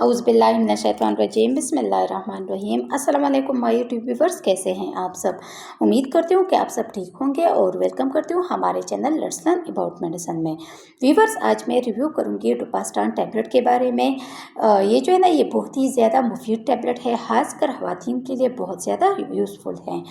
औज़ुबिल्लाहिमिनश्शैतानिर्रजीम बिस्मिल्लाहिर्रहमानिर्रहीम। अस्सलाम वालेकुम माय यूट्यूब व्यूवर्स, कैसे हैं आप सब। उम्मीद करती हूँ कि आप सब ठीक होंगे और वेलकम करती हूँ हमारे channel let's learn about medicine में। व्यूवर्स, आज मैं रिव्यू करूँगी डुपास्टान टैबलेट के बारे में। ये जो है ना, ये बहुत ही ज़्यादा मुफीद टैबलेट है, ख़ासकर ख़वातीन के लिए बहुत ज़्यादा यूज़फुल है।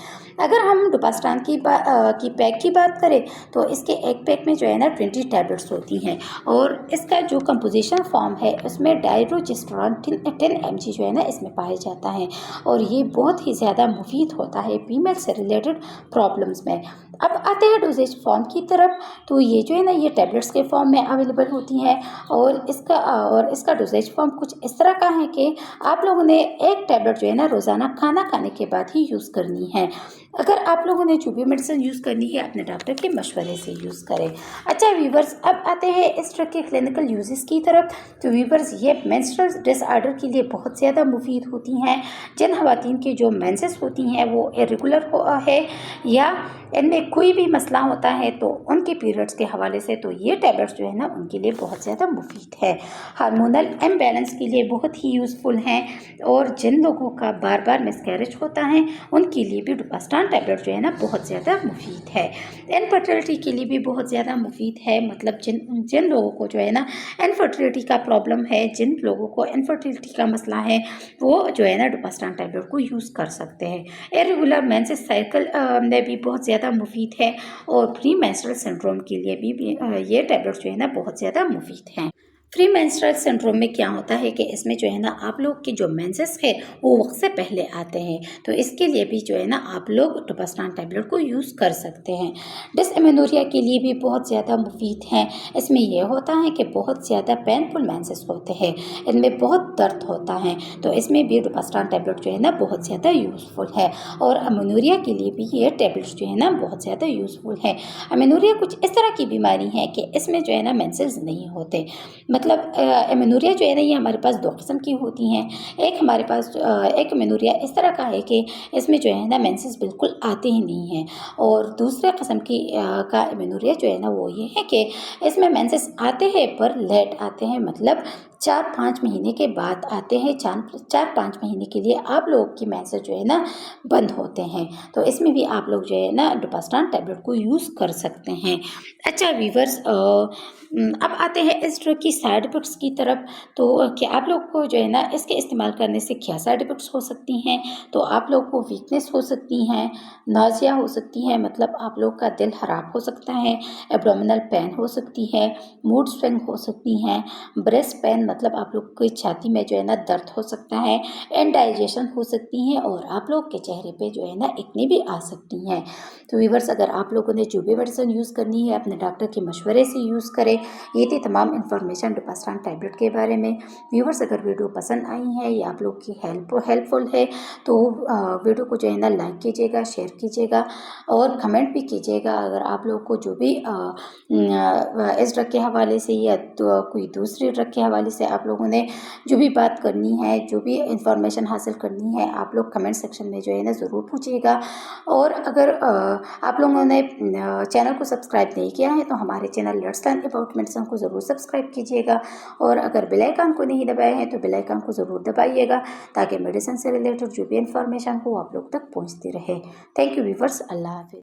अगर हम डुपास्टान की पैक की बात करें तो इसके एक पैक में जो है ना 20 टैबलेट्स होती हैं और इसका जो कंपोजिशन फॉर्म है उसमें डायरोजिस्ट्रॉन 10 mg जो है ना इसमें पाया जाता है और ये बहुत ही ज़्यादा मुफीद होता है फीमेल से रिलेटेड प्रॉब्लम्स में। अब आते हैं डोजेज फॉर्म की तरफ, तो ये जो है ना ये टैबलेट्स के फॉर्म में अवेलेबल होती हैं और इसका डोजेज फॉर्म कुछ इस तरह का है कि आप लोगों ने एक टैबलेट जो है ना रोज़ाना खाना खाने के बाद ही यूज़ करनी है। अगर आप लोगों ने जो भी मेडिसिन यूज़ करनी है अपने डॉक्टर के मशवरे से यूज़ करें। अच्छा व्यूवर्स, अब आते हैं इस ड्रग के क्लिनिकल यूजेस की तरफ। तो व्यूवर्स, ये मेंस्ट्रुअल डिसऑर्डर के लिए बहुत ज़्यादा मुफीद होती हैं। जिन ख़वातीन की जो मेंसेस होती हैं वो इरेगुलर है या इनमें कोई भी मसला होता है तो उनके पीरियड्स के हवाले से तो ये टैबलेट्स जो है ना उनके लिए बहुत ज़्यादा मुफीद है। हार्मोनल इम्बैलेंस के लिए बहुत ही यूज़फुल हैं और जिन लोगों का बार बार मिसकैरेज होता है उनके लिए भी डुपास्टान टैबलेट जो है ना बहुत ज़्यादा मुफीद है। इनफर्टिलिटी के लिए भी बहुत ज़्यादा मुफीद है, मतलब जिन लोगों को जो है ना इनफर्टिलिटी का प्रॉब्लम है, जिन लोगों को इनफर्टिलिटी का मसला है वो जो है ना डुपास्टान टैबलेट को यूज़ कर सकते हैं। इरेगुलर मेंसेस साइकिल में भी बहुत ज़्यादा मुफीद है और प्री मेंस्ट्रुअल सिंड्रोम के लिए भी ये टैबलेट जो है ना बहुत ज़्यादा मुफीद हैं। प्री मेंस्ट्रुअल सिंड्रोम में क्या होता है कि इसमें जो है ना आप लोग के जो मेंसेस है वो वक्त से पहले आते हैं, तो इसके लिए भी जो है ना आप लोग डुपास्टान टैबलेट को यूज़ कर सकते हैं। डिसएमेनोरिया के लिए भी बहुत ज़्यादा मुफीद हैं। इसमें यह होता है कि बहुत ज़्यादा पेनफुल मेंसेस होते हैं, इनमें बहुत दर्द होता है, तो इसमें भी डुपास्टान टैबलेट जो है ना बहुत ज़्यादा यूज़फुल है। और अमेनोरिया के लिए भी ये टैबलेट्स जो है ना बहुत ज़्यादा यूज़फुल है। अमेनोरिया कुछ इस तरह की बीमारी है कि इसमें जो है ना मेंसेस नहीं होते, मतलब एमेनोरिया जो है ना ये हमारे पास दो किस्म की होती हैं। एक हमारे पास एक एमेनोरिया इस तरह का है कि इसमें जो है ना मेंसेस बिल्कुल आते ही नहीं हैं और दूसरे किस्म की का एमेनोरिया जो है ना वो ये है कि इसमें मेंसेस आते हैं पर लेट आते हैं, मतलब 4-5 महीने के बाद आते हैं। 4-5 महीने के लिए आप लोगों की मेंसेस जो है ना बंद होते हैं, तो इसमें भी आप लोग जो है ना डुपास्टान टैबलेट को यूज़ कर सकते हैं। अच्छा व्यूवर्स, अब आते हैं इस ड्रग की साइड इफ़ेक्ट्स की तरफ। तो क्या आप लोग को जो है ना इसके इस्तेमाल करने से क्या साइड इफ़ेक्ट्स हो सकती हैं, तो आप लोग को वीकनेस हो सकती हैं, नाज़िया हो सकती है, मतलब आप लोग का दिल ख़राब हो सकता है, एब्डोमिनल पेन हो सकती है, मूड स्विंग हो सकती हैं, ब्रेस्ट पेन मतलब आप लोग की छाती में जो है ना दर्द हो सकता है, इंडाइजेशन हो सकती हैं और आप लोग के चेहरे पे जो है ना एक्ने भी आ सकती हैं। तो व्यूअर्स, अगर आप लोगों ने जो भी मेडिसिन यूज़ करनी है अपने डॉक्टर के मशवरे से यूज़ करें। ये थी तमाम इन्फॉर्मेशन डुपास्टान टैबलेट के बारे में। व्यूअर्स, अगर वीडियो पसंद आई है या आप लोग की हेल्पफुल है तो वीडियो को जो है ना लाइक कीजिएगा, शेयर कीजिएगा और कमेंट भी कीजिएगा। अगर आप लोग को जो भी इस ड्रग के हवाले से या तो कोई दूसरी ड्रग के हवाले से आप लोगों ने जो भी बात करनी है, जो भी इंफॉर्मेशन हासिल करनी है, आप लोग कमेंट सेक्शन में जो है ना ज़रूर पूछिएगा। और अगर आप लोगों ने चैनल को सब्सक्राइब नहीं किया है तो हमारे channel let's learn about medicine को ज़रूर सब्सक्राइब कीजिएगा और अगर बेल आइकन को नहीं दबाए हैं तो बेल आइकन को ज़रूर दबाइएगा ताकि मेडिसिन से रिलेटेड जो भी इंफॉर्मेशन हो आप लोग तक पहुंचती रहे। थैंक यू व्यूअर्स, अल्लाह हाफिज़।